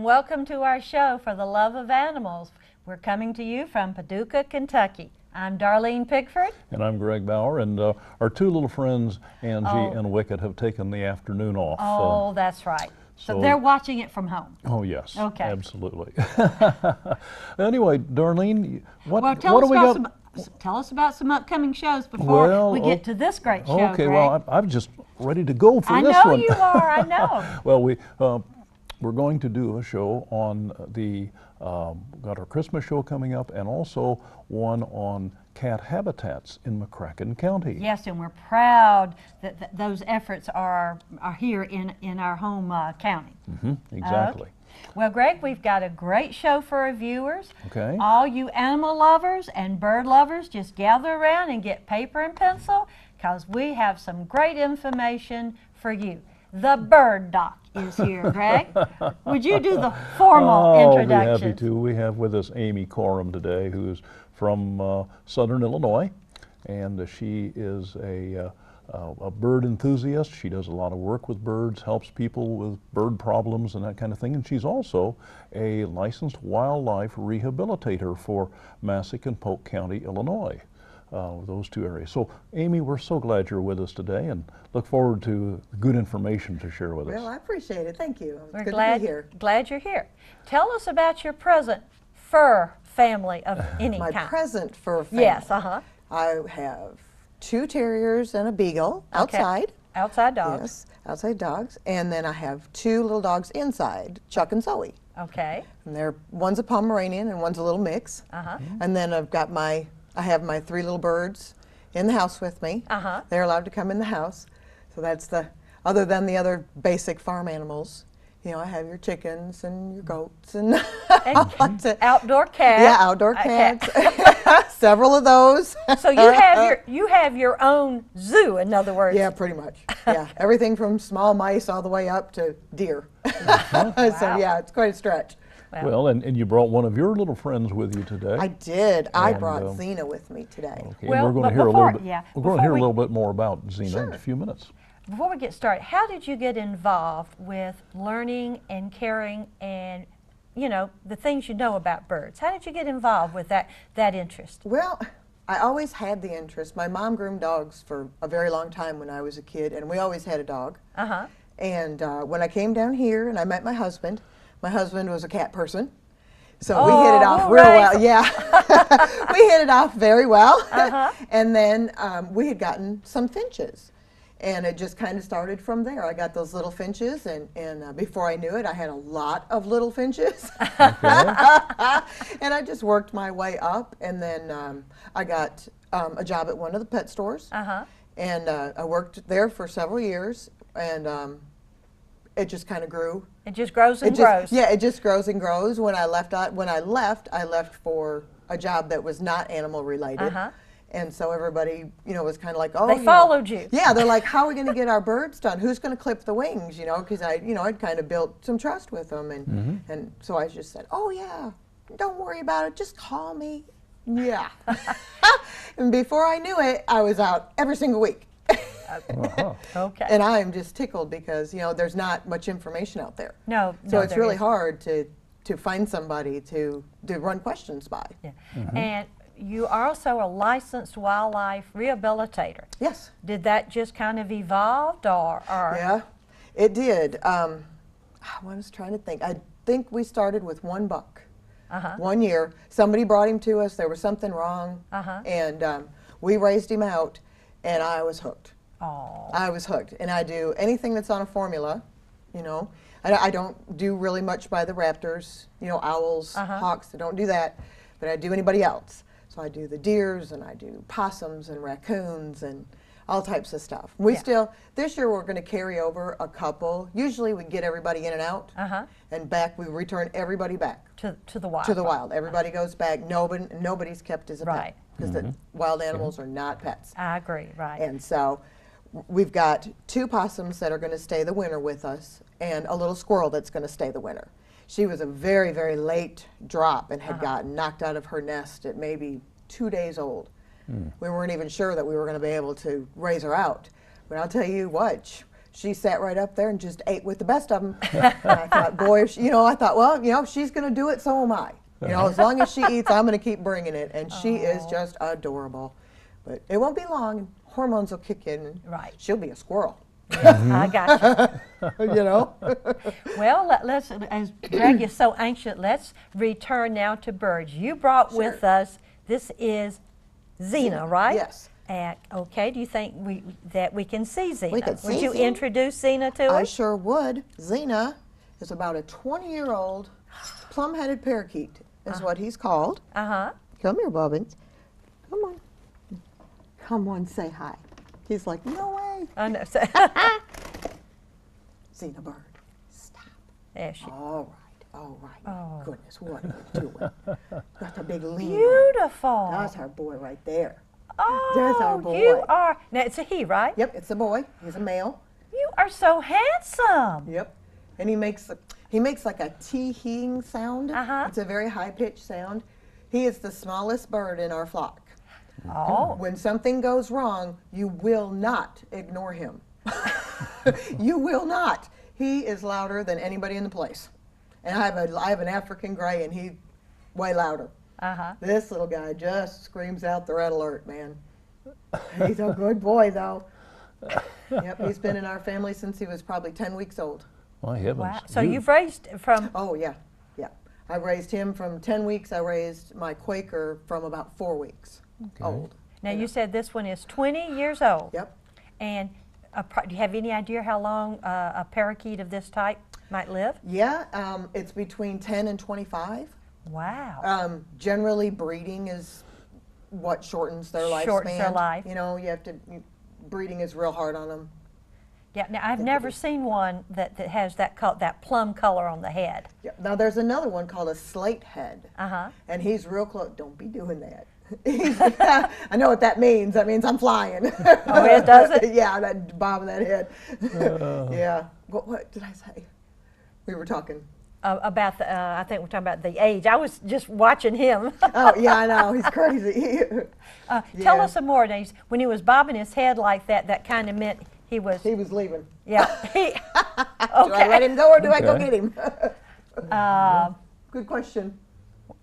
welcome to our show For the Love of Animals. We're coming to you from Paducah, Kentucky. I'm Darlene Pickford. And I'm Greg Bauer, and our two little friends, Angie and Wicket, have taken the afternoon off. Oh, that's right. So they're watching it from home. Oh, yes. Okay. Absolutely. Anyway, Darlene, tell us about some upcoming shows before we get to this great show, Okay, Greg. well, I'm just ready to go for this one. I know you are, I know. Well, we're going to do a show on got our Christmas show coming up, and also one on cat habitats in McCracken County. Yes, and we're proud that those efforts are here in our home county. Exactly. Well, Greg, we've got a great show for our viewers. Okay. All you animal lovers and bird lovers, just gather around and get paper and pencil, because we have some great information for you. The Bird Doc is here, Greg. Would you do the formal introduction? I'll be happy to. We have with us Amy Coram today, who's from Southern Illinois, and she is a bird enthusiast. She does a lot of work with birds, helps people with bird problems and that kind of thing, and she's also a licensed wildlife rehabilitator for Massac and Polk County, Illinois. Those two areas. So, Amy, we're so glad you're with us today, and look forward to good information to share with us. Well, I appreciate it. Thank you. We're good to be here. Glad you're here. Tell us about your present fur family of any My kind. present fur family. Yes, I have 2 terriers and a beagle outside. Okay. Outside dogs. Yes, outside dogs. And then I have 2 little dogs inside, Chuck and Zoe. Okay. And one's a Pomeranian and one's a little mix. And then I have my 3 little birds in the house with me. They're allowed to come in the house. So that's other than the other basic farm animals. You know, I have your chickens and your goats and outdoor cats. Yeah, outdoor cats. Several of those. So you have your own zoo, in other words. Yeah, pretty much. Yeah, everything from small mice all the way up to deer. Wow. So yeah, it's quite a stretch. Well, and you brought one of your little friends with you today. I did. I brought Xena with me today. Okay, well, and we're going to hear a little bit more about Xena in a few minutes. Before we get started, how did you get involved with learning and caring and, you know, the things you know about birds? How did you get involved with that interest? Well, I always had the interest. My mom groomed dogs for a very long time when I was a kid, and we always had a dog. And when I came down here and I met my husband was a cat person. So we hit it off real well. Yeah, we hit it off very well. And then we had gotten some finches. And it just kind of started from there. I got those little finches, and before I knew it, I had a lot of little finches. And I just worked my way up, and then I got a job at one of the pet stores. And I worked there for several years, and it just kind of grew. It just grows and grows. Yeah, it just grows and grows. When I left, I left for a job that was not animal related. And so everybody, you know, was kind of like, oh, they followed you. Yeah, they're like, how are we going to get our birds done? Who's going to clip the wings? You know, because I'd kind of built some trust with them, and so I just said, oh yeah, don't worry about it, just call me. Yeah. And before I knew it, I was out every single week. Okay. And I'm just tickled because, you know, there's not much information out there. No. So it's really hard to find somebody to run questions by. Yeah. And you are also a licensed wildlife rehabilitator. Yes. Did that just kind of evolve, or? Yeah, it did. I was trying to think. I think we started with 1 buck. 1 year. Somebody brought him to us. There was something wrong. And we raised him out, and I was hooked. Oh. I was hooked. And I do anything that's on a formula, you know. I don't do really much by the raptors, you know, owls, hawks. I don't do that. But I do anybody else. So I do the deers, and I do possums and raccoons and all types of stuff. This year we're going to carry over a couple. Usually we get everybody in and out, and we return everybody back. To the wild. To the wild. Everybody goes back. Nobody's kept as a pet. Because the wild animals are not pets. I agree, right. And so we've got 2 possums that are going to stay the winter with us, and a little squirrel that's going to stay the winter. She was a very, very late drop and had gotten knocked out of her nest at maybe 2 days old. We weren't even sure that we were going to be able to raise her out. But I'll tell you what, she sat right up there and just ate with the best of them. And I thought, boy, if she, I thought, well, if she's going to do it, so am I. As long as she eats, I'm going to keep bringing it. And she is just adorable. But it won't be long. Hormones will kick in. And right. She'll be a squirrel. I got you. Well, let's, as Greg is so anxious, let's return now to birds. You brought with us, this is Xena, right? Yes. Okay, do you think that we can see Xena? We can see Would you Xena. Introduce Xena to us? I sure would. Xena is about a 20-year-old plum-headed parakeet, is what he's called. Uh-huh. Come here, Bobbins. Come on. Come on, say hi. He's like, no way. I know. Xena bird, stop. There she. All right. Oh. Goodness, what are you doing? Got the big lean. Beautiful. That's our boy right there. Oh, There's our boy. you are. Now it's a he, right? Yep, it's a boy. He's a male. You are so handsome. Yep. And he makes like a tee-heeing sound. Uh-huh. It's a very high-pitched sound. He is the smallest bird in our flock. Oh. When something goes wrong, you will not ignore him. You will not. He is louder than anybody in the place. And I have an African gray, and he's way louder. Uh-huh. This little guy just screams out the red alert, man. He's a good boy, though. Yep, he's been in our family since he was probably 10 weeks old. My heavens. Wow. So you've raised from. Oh, yeah. I raised him from 10 weeks. I raised my Quaker from about 4 weeks old. Now you said this one is 20 years old. Yep. And do you have any idea how long a parakeet of this type might live? Yeah, it's between 10 and 25. Wow. Generally, breeding is what shortens their lifespan. Shortens their life. Breeding is real hard on them. Yeah. Now I've never seen one that has that plum color on the head. Yeah. Now there's another one called a slate head. Uh-huh. And he's real close. Don't be doing that. I know what that means. That means I'm flying. Oh, it does it? Yeah, that bob of that head. Yeah. What did I say? We were talking. About the, I think we're talking about the age. I was just watching him. Oh, yeah, I know. He's crazy. Tell us some more. Now, when he was bobbing his head like that, that kind of meant he was leaving. Yeah. Okay. Do I let him go or do I go get him? Good question.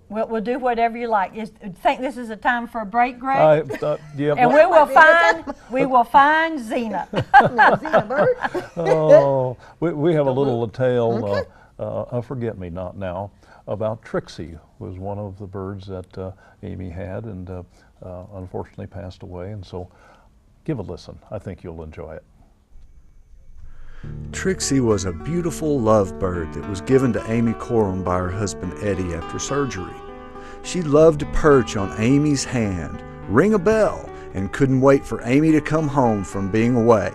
We'll do whatever you like. Think this is a time for a break, Greg? Yeah. And we will find Xena. Xena bird. Oh, we have a little tale, a forget-me-not now, about Trixie, was one of the birds that Amy had and unfortunately passed away. And so give a listen. I think you'll enjoy it. Trixie was a beautiful lovebird that was given to Amy Coram by her husband Eddie after surgery. She loved to perch on Amy's hand, ring a bell, and couldn't wait for Amy to come home from being away.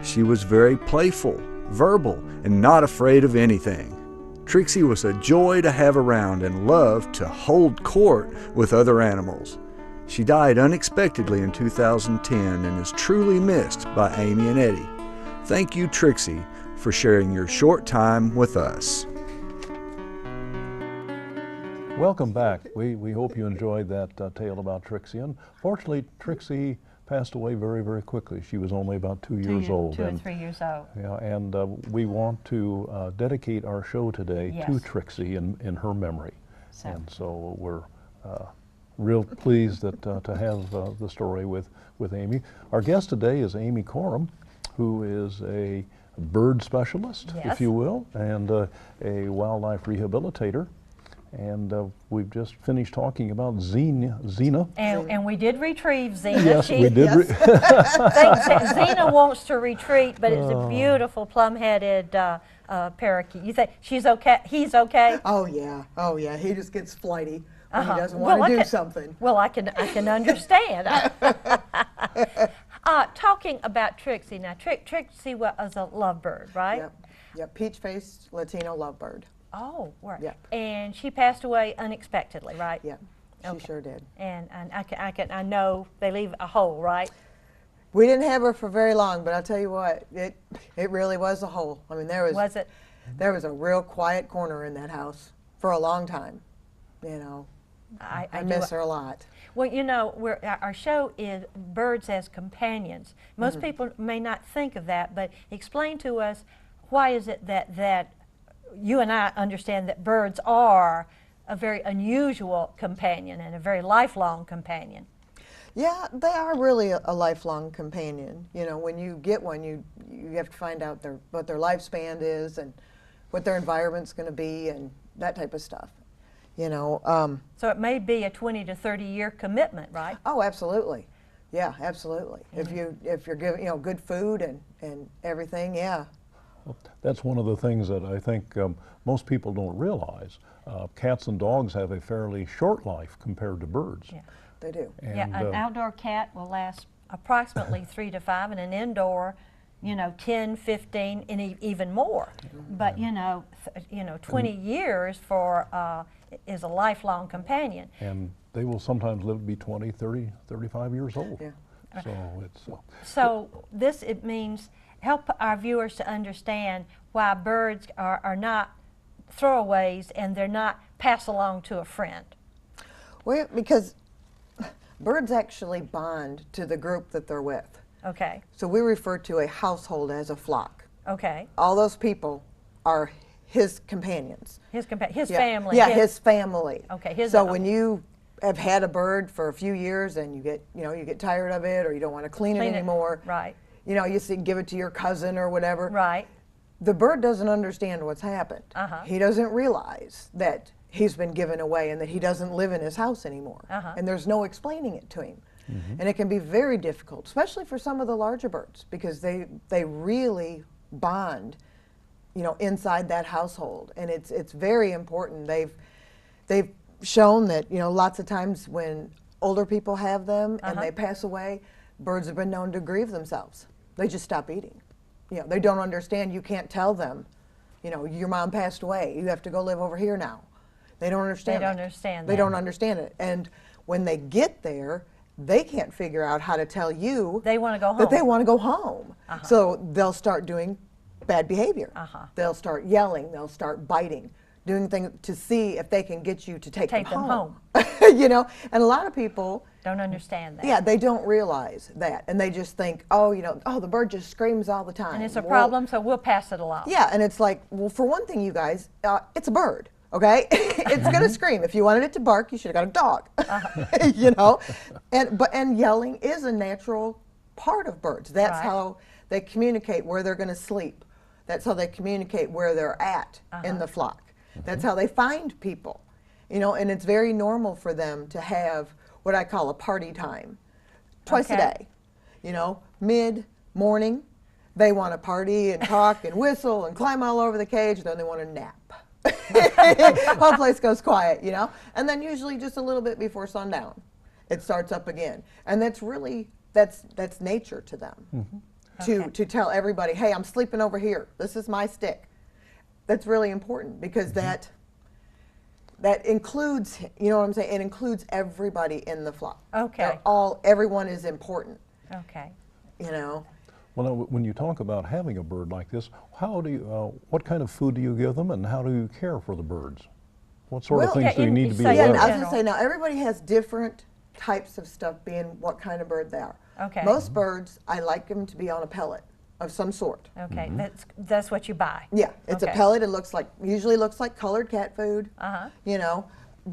She was very playful, verbal, and not afraid of anything. Trixie was a joy to have around and loved to hold court with other animals. She died unexpectedly in 2010 and is truly missed by Amy and Eddie. Thank you, Trixie, for sharing your short time with us. Welcome back. We hope you enjoyed that tale about Trixie. Unfortunately, Trixie passed away very, very quickly. She was only about 2 years old. 2 or 3 years old. Yeah, and we want to dedicate our show today to Trixie in her memory. And so we're real pleased that to have the story with Amy. Our guest today is Amy Coram, who is a bird specialist, if you will, and a wildlife rehabilitator. And we've just finished talking about Xena. And we did retrieve Xena. Yes, we did. Xena wants to retreat, but it's a beautiful plum-headed parakeet. You think she's okay? He's okay? Oh yeah. He just gets flighty when he doesn't want to do something. Well, I can understand. Talking about Trixie now, Trixie was a lovebird, right? Yep. Peach-faced Latino lovebird. Oh, right. Yep. And she passed away unexpectedly, right? Yeah, she sure did. And I know they leave a hole, right? We didn't have her for very long, but I'll tell you what, it really was a hole. I mean, there was a real quiet corner in that house for a long time, I miss her a lot. Well, you know, our show is Birds as Companions. Most people may not think of that, but explain to us, why is it that you and I understand that birds are a very unusual companion and a very lifelong companion? Yeah, they are really a lifelong companion. You know, when you get one, you have to find out what their lifespan is and what their environment's going to be and that type of stuff. You know. So it may be a 20 to 30-year commitment, right? Oh, absolutely. Yeah, absolutely. If you're giving good food and everything, yeah. Well, that's one of the things that I think most people don't realize. Cats and dogs have a fairly short life compared to birds. Yeah. They do. And, yeah, an outdoor cat will last approximately 3 to 5, and an indoor, 10, 15, and even more. But 20 years is a lifelong companion. And they will sometimes live to be 20, 30, 35 years old. Yeah. So it's. So it means help our viewers to understand why birds are not throwaways and they're not pass along to a friend. Well, because birds actually bond to the group that they're with. Okay. So we refer to a household as a flock. Okay. All those people are his companions. His Yeah. family. Yeah, his family. Okay. So when you have had a bird for a few years and you get tired of it, or you don't want to clean it anymore. Right. You give it to your cousin or whatever. Right. The bird doesn't understand what's happened. He doesn't realize that he's been given away and that he doesn't live in his house anymore. And there's no explaining it to him. And it can be very difficult, especially for some of the larger birds, because they really bond, inside that household. And it's very important. They've shown that, lots of times when older people have them and they pass away, birds have been known to grieve themselves. They just stop eating. They don't understand. You can't tell them, your mom passed away. You have to go live over here now. They don't understand. They don't understand that. They don't understand it. And when they get there, they can't figure out how to tell you they want to go home. that they want to go home. So they'll start doing bad behavior. They'll start yelling. They'll start biting, doing things to see if they can get you to take them home. And a lot of people don't understand that. Yeah, they don't realize that, and they just think, the bird just screams all the time. And it's a problem, so we'll pass it along. Yeah, and it's like, well, for one thing, you guys, it's a bird. Okay, it's gonna scream. If you wanted it to bark, you should have got a dog. And yelling is a natural part of birds. That's how they communicate where they're gonna sleep. That's how they communicate where they're at in the flock. That's how they find people. And it's very normal for them to have what I call a party time, twice a day. Mid-morning, they want to party and talk and whistle and climb all over the cage. Then they want to nap. Whole place goes quiet, and then usually just a little bit before sundown, it starts up again. And that's really that's nature to them. To tell everybody, hey, I'm sleeping over here. This is my stick. That's really important, because that includes, you know what I'm saying? It includes everybody in the flock. Okay. Everyone is important. Okay. Well, now, when you talk about having a bird like this, what kind of food do you give them, and how do you care for the birds? What sort of things do you need to be aware of? Yeah, I was going to say, now everybody has different types of stuff, being what kind of bird they are. Okay. Most birds, I like them to be on a pellet of some sort. Okay, that's what you buy. Yeah, it's a pellet. It usually looks like colored cat food.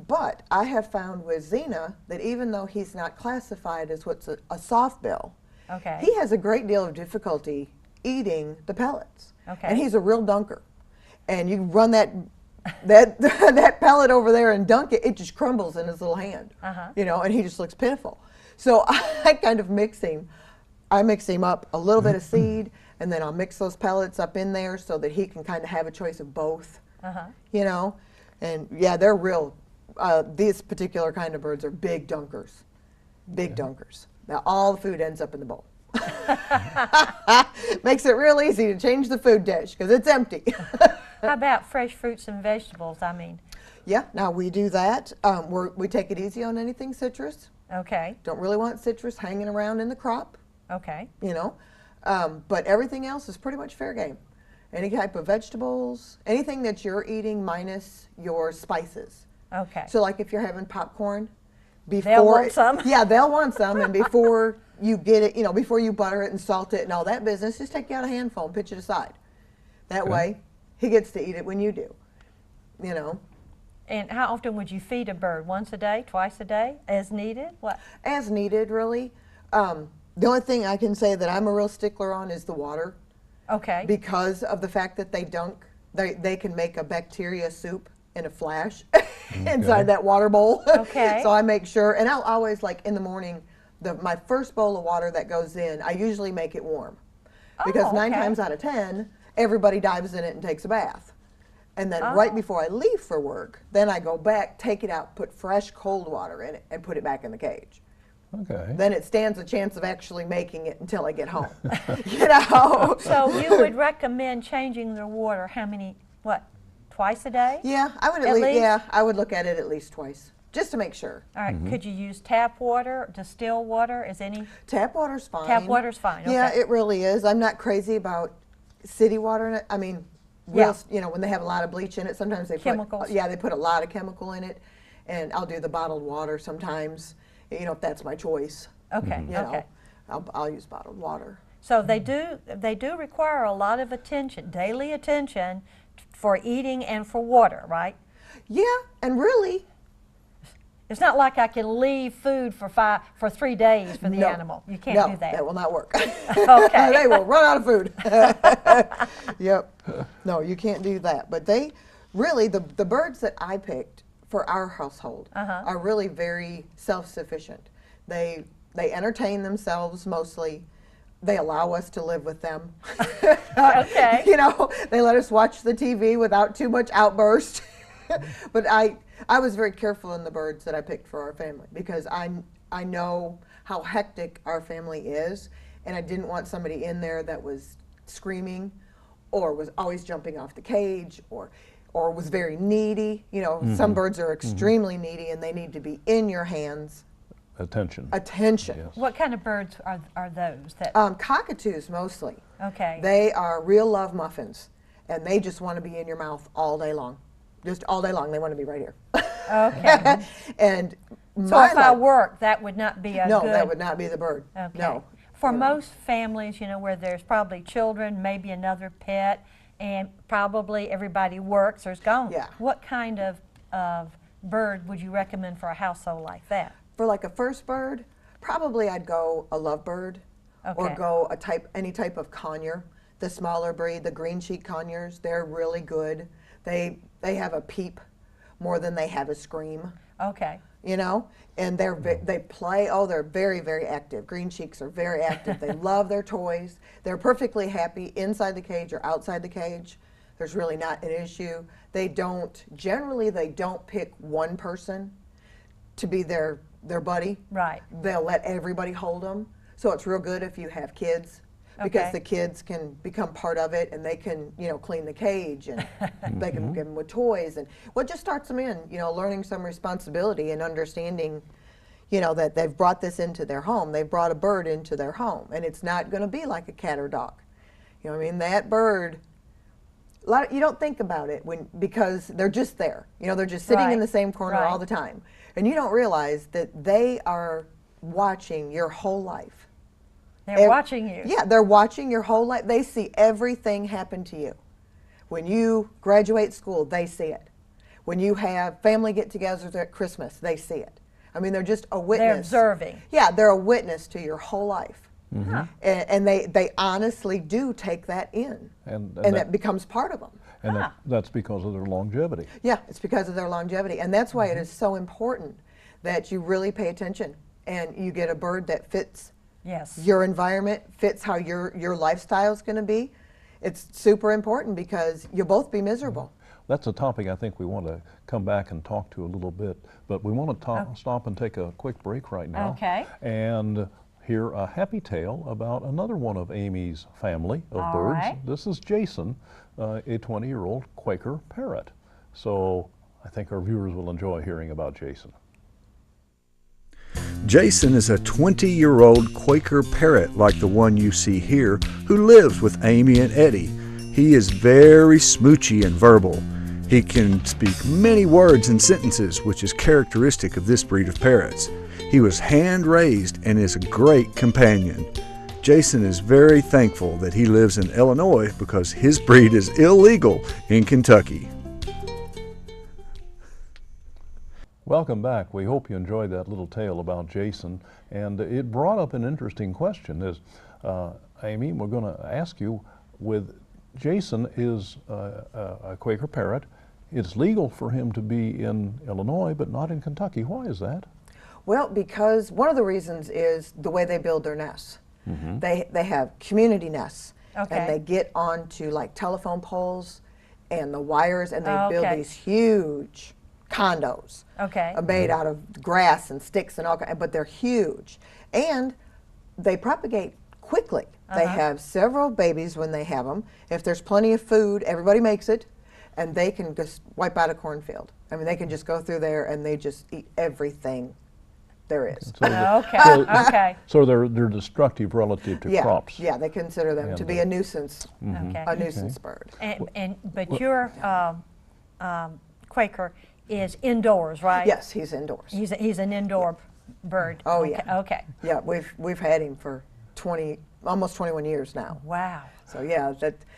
But I have found with Xena that even though he's not classified as what's a soft bill, he has a great deal of difficulty eating the pellets. Okay. And he's a real dunker. And you run that pellet over there and dunk it, it just crumbles in his little hand. And he just looks pitiful. So I kind of mix him. I mix him up a little bit of seed, and then I'll mix those pellets up in there so that he can kind of have a choice of both. And yeah, they're real. These particular kind of birds are big dunkers. Big dunkers. Now all the food ends up in the bowl. Makes it real easy to change the food dish because it's empty. How about fresh fruits and vegetables? Yeah, now we do that. We take it easy on anything citrus. Okay. Don't really want citrus hanging around in the crop. Okay. But everything else is pretty much fair game. Any type of vegetables, anything that you're eating minus your spices. Okay. So like if you're having popcorn, before They'll want some. Yeah, they'll want some, and before you get it, you know, before you butter it and salt it and all that business, just take out a handful and pitch it aside. That way, he gets to eat it when you do. You know. And how often would you feed a bird? Once a day, twice a day, as needed? What? As needed, really. The only thing I can say that I'm a real stickler on is the water. Okay. Because of the fact that they can make a bacteria soup in a flash inside that water bowl. Okay. So I make sure, and I'll always, like in the morning, my first bowl of water that goes in, I usually make it warm. Because 9 times out of 10, everybody dives in it and takes a bath. And then right before I leave for work, then I go back, take it out, put fresh cold water in it, and put it back in the cage. Okay. Then it stands a chance of actually making it until I get home. You know? So you would recommend changing the water how many, twice a day? Yeah, I would At least? Yeah, I would look at it at least twice, just to make sure. All right. Could you use tap water, distilled water? Is any? Tap water's fine. Tap water's fine. Yeah, Okay. it really is. I'm not crazy about city water in it. I mean, you know, when they have a lot of bleach in it, sometimes they Chemicals. they put a lot of chemical in it, and I'll do the bottled water sometimes. You know, if that's my choice. Okay. You Okay. know, I'll use bottled water. So they do require a lot of attention, daily attention, for eating and for water, right? Yeah, and really, It's not like I can leave food for 3 days for the no, animal. You can't do that. that will not work. Okay. They will run out of food. Yep. No, you can't do that. But they really, the birds that I picked for our household are really very self-sufficient. They entertain themselves mostly. They allow us to live with them. Okay. You know, they let us watch the TV without too much outburst. But I was very careful in the birds that I picked for our family because I know how hectic our family is, and I didn't want somebody in there that was screaming or was always jumping off the cage or was very needy. You know, some birds are extremely needy and they need to be in your hands. Attention. Attention. Yes. What kind of birds are those? That Cockatoos mostly. okay. They are real love muffins, and they just want to be in your mouth all day long. Just all day long, they want to be right here. Okay. And So if I work, that would not be a no, good. that would not be the bird. Okay. No. For most families, you know, where there's probably children, maybe another pet, and probably everybody works or is gone. Yeah. What kind of bird would you recommend for a household like that? For like a first bird, probably I'd go a lovebird, or Okay. go any type of conure. The smaller breed, the green cheek conures, they're really good. They have a peep more than they have a scream. Okay. You know, and they play. Oh, they're very, very active. Green cheeks are very active. They love their toys. They're perfectly happy inside the cage or outside the cage. There's really not an issue. Generally they don't pick one person to be their buddy. Right. They'll let everybody hold them. So it's real good if you have kids, because Okay. the kids can become part of it, and they can, you know, clean the cage, and they can give them with toys, and it just starts them in, you know, learning some responsibility and understanding, you know, that they've brought this into their home. They've brought a bird into their home, and it's not going to be like a cat or dog. You know what I mean? That bird, you don't think about it because they're just there. You know, they're just sitting in the same corner all the time, and you don't realize that they are watching your whole life. They're watching you. Yeah, they're watching your whole life. They see everything happen to you. When you graduate school, they see it. When you have family get-togethers at Christmas, they see it. I mean, they're just a witness. They're observing. Yeah, they're a witness to your whole life. Huh. And they honestly do take that in. And that becomes part of them. And that's because of their longevity. Yeah, it's because of their longevity. And that's why it is so important that you really pay attention and you get a bird that fits Yes. your environment, fits how your lifestyle is going to be. It's super important because you'll both be miserable. That's a topic I think we want to come back and talk to a little bit, but we want to stop and take a quick break right now. Okay. And hear a happy tale about another one of Amy's family of All birds. right. This is Jason, a 20-year-old Quaker parrot. So I think our viewers will enjoy hearing about Jason. Jason is a 20-year-old Quaker parrot like the one you see here, who lives with Amy and Eddie. He is very smoochy and verbal. He can speak many words and sentences, which is characteristic of this breed of parrots. He was hand-raised and is a great companion. Jason is very thankful that he lives in Illinois because his breed is illegal in Kentucky. Welcome back. We hope you enjoyed that little tale about Jason, and it brought up an interesting question. Amy, we're going to ask you, with Jason is a Quaker parrot. It's legal for him to be in Illinois, but not in Kentucky. Why is that? Well, because one of the reasons is the way they build their nests. They have community nests, and they get onto like telephone poles and the wires, and they build these huge condos made out of grass and sticks and all kinds, but they're huge, and they propagate quickly. They have several babies when they have them. If there's plenty of food, everybody makes it, and they can just wipe out a cornfield. I mean, they can just go through there and they just eat everything there is. So they're destructive relative to crops. Yeah, they consider them to be a nuisance, a nuisance bird. But your Quaker is indoors, right? Yes, he's indoors. He's an indoor bird. Oh yeah. Okay. Yeah, we've had him for almost 21 years now. Wow. So yeah,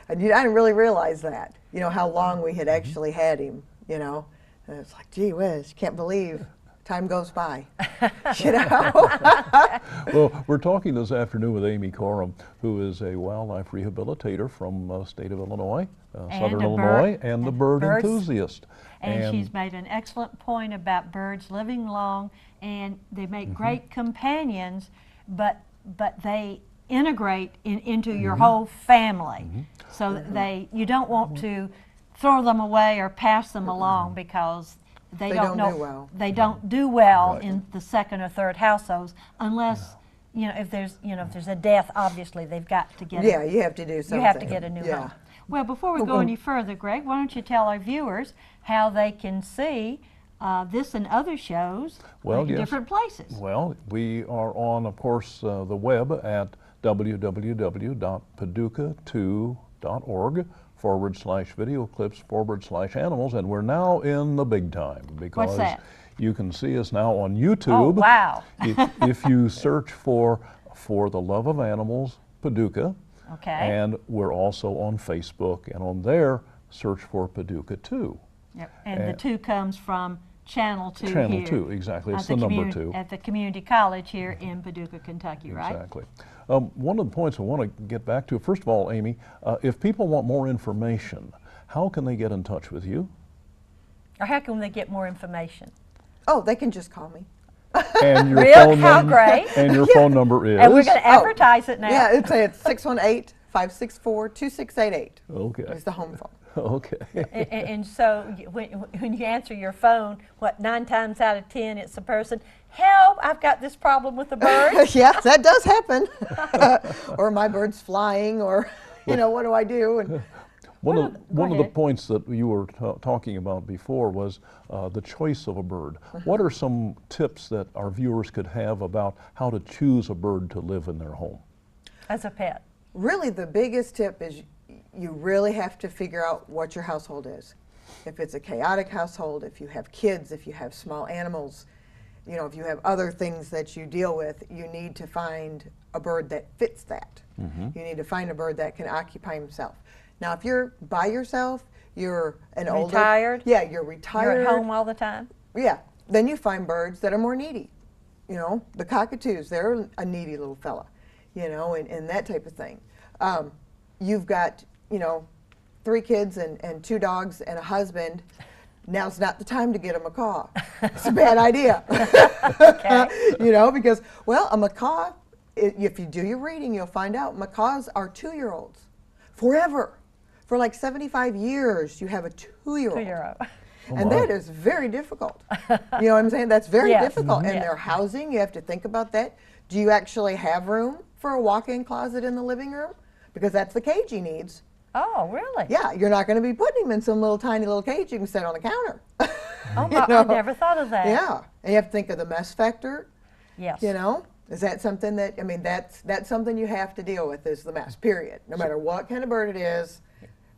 I didn't really realize that. You know how long we had actually had him. You know, and it's like, gee whiz, can't believe time goes by. You know. Well, we're talking this afternoon with Amy Coram, who is a wildlife rehabilitator from state of Illinois, Southern Illinois, and the bird enthusiast. And she's made an excellent point about birds living long, and they make great companions, but they integrate into your whole family. So that you don't want to throw them away or pass them along because they don't do well. They don't do well in the second or third households unless if there's a death. Obviously, they've got to get. Yeah, you have to do something. You have to get a new home. Well, before we go any further, Greg, why don't you tell our viewers how they can see this and other shows in different places? Well, we are on, of course, the web at www.paducah2.org/video clips/animals, and we're now in the big time because what's that? You can see us now on YouTube. Oh, wow. if you search for the Love of Animals Paducah, and we're also on Facebook, and on there search for Paducah 2. Yep. And the 2 comes from Channel 2 Channel here. 2, exactly. It's the number 2. At the community college here in Paducah, Kentucky, right? Exactly. One of the points I want to get back to, first of all, Amy, if people want more information, how can they get in touch with you? Or how can they get more information? Oh, they can just call me. And your phone number, great. And your phone number is? And we're going to advertise it now. Yeah, it's 618-564-2688. Okay. It's the home phone. Okay. And so when you answer your phone, 9 times out of 10 it's the person, help, I've got this problem with the bird. Yes, that does happen. Or my bird's flying, or what do I do? And one of the points that you were talking about before was the choice of a bird. What are some tips that our viewers could have about how to choose a bird to live in their home? As a pet. Really, the biggest tip is you really have to figure out what your household is. If it's a chaotic household, if you have kids, if you have small animals, if you have other things that you deal with, you need to find a bird that fits that. You need to find a bird that can occupy himself. Now, if you're by yourself, you're retired. Yeah, you're retired. You're at home all the time. Yeah, then you find birds that are more needy. The cockatoos, they're a needy little fella, and that type of thing. You've got 3 kids and 2 dogs and a husband. Now's not the time to get a macaw. It's a bad idea. Because, a macaw, if you do your reading, you'll find out macaws are 2-year-olds forever. For like 75 years, you have a 2-year-old. 2-year-old. And that is very difficult. You know what I'm saying? That's very difficult. And their housing, you have to think about that. Do you actually have room for a walk-in closet in the living room? Because that's the cage he needs. Oh, really? Yeah, you're not going to be putting him in some tiny little cage you can set on the counter. Oh, I never thought of that. Yeah, and you have to think of the mess factor. Yes. Is that something that, that's something you have to deal with, is the mess, period. No matter what kind of bird it is,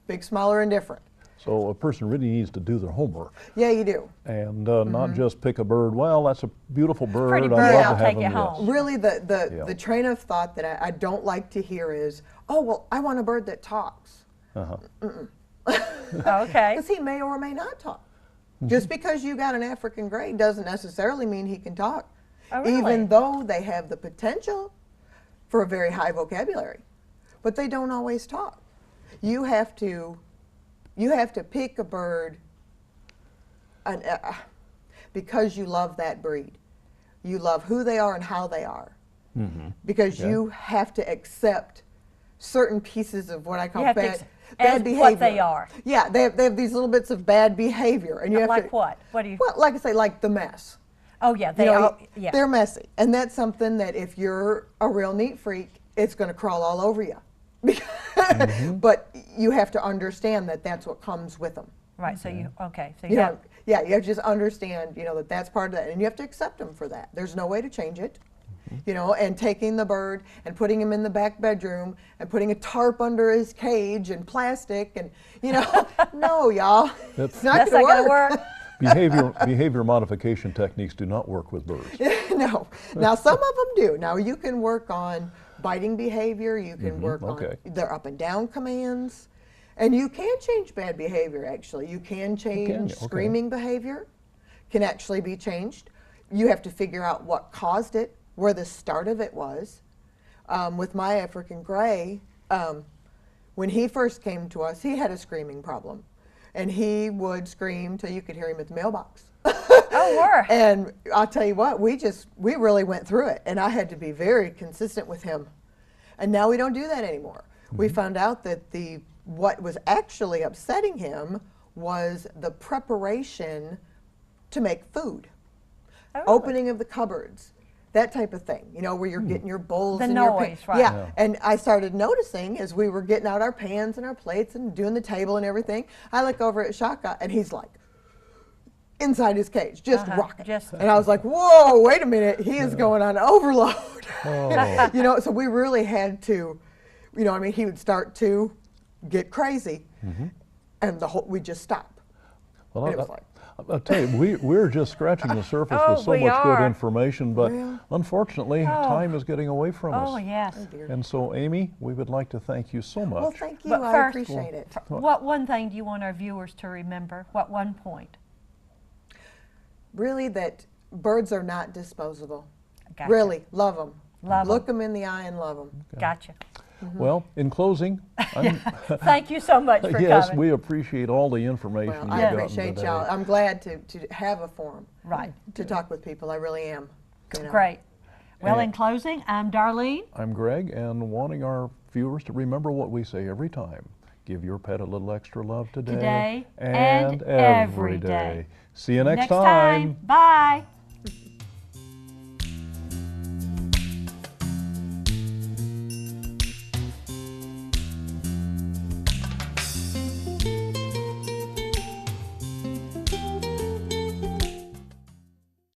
big, small, or indifferent. So a person really needs to do their homework Yeah, you do. and not just pick a bird. Well, that's a beautiful bird. pretty I'd bird, love I'll to have take it them, yes. home. Really, the Yeah. train of thought that I don't like to hear is, oh, well, I want a bird that talks. Okay. Because he may or may not talk. Just because you got an African gray doesn't necessarily mean he can talk. Oh, really? Even though they have the potential for a very high vocabulary. But they don't always talk. You have to pick a bird because you love that breed. You love who they are and how they are. Because you have to accept certain pieces of what I call bad behavior. What they are. Yeah, they have these little bits of bad behavior, and you have Like to. what? What do you? Well, like I say, like the mess. Oh yeah, they You know, are. Yeah. They're messy, and that's something that if you're a real neat freak, it's going to crawl all over you. But you have to understand that that's what comes with them. Right. So you okay? So You know, yeah, you have to just understand, that that's part of that, and you have to accept them for that. There's no way to change it. And taking the bird and putting him in the back bedroom and putting a tarp under his cage and plastic and, no, y'all, it's not That's going not to gonna work. work. Behavior modification techniques do not work with birds. No. Now, some of them do. Now, you can work on biting behavior. You can work okay. on their up and down commands. And you can change bad behavior, actually. You can change okay. screaming behavior, can actually be changed. You have to figure out what caused it, where the start of it was. With my African gray, when he first came to us, he had a screaming problem. And he would scream till you could hear him at the mailbox. Oh, word. And I'll tell you what, we really went through it. And I had to be very consistent with him. And now we don't do that anymore. We found out that what was actually upsetting him was the preparation to make food. Oh, really? Opening of the cupboards. That type of thing, where you're getting your bowls The and noise, right. Yeah, and I started noticing as we were getting out our pans and our plates and doing the table and everything, I look over at Shaka and he's like, inside his cage, just rocking. And I was like, whoa, wait a minute, he is going on overload. Oh. So we really had to, he would start to get crazy and we'd just stop. Well, And it was like, I'll tell you, we're just scratching the surface with so we much good are. information, but unfortunately, time is getting away from us. Oh yes. And so, Amy, we would like to thank you so much. well, thank you, But I first- appreciate it. What one thing do you want our viewers to remember? What one point? Really, that birds are not disposable. Gotcha. Really, love them. Love 'em. Look them in the eye and love them. Gotcha. Well, in closing, Thank you so much for yes, coming. we appreciate all the information Well, you've I gotten appreciate today. y'all. I'm glad to have a forum Right. to talk with people. I really am. Great. Well, And- in closing, I'm Darlene. I'm Greg, and wanting our viewers to remember what we say every time. Give your pet a little extra love today, Today and every day. See you next time. Bye.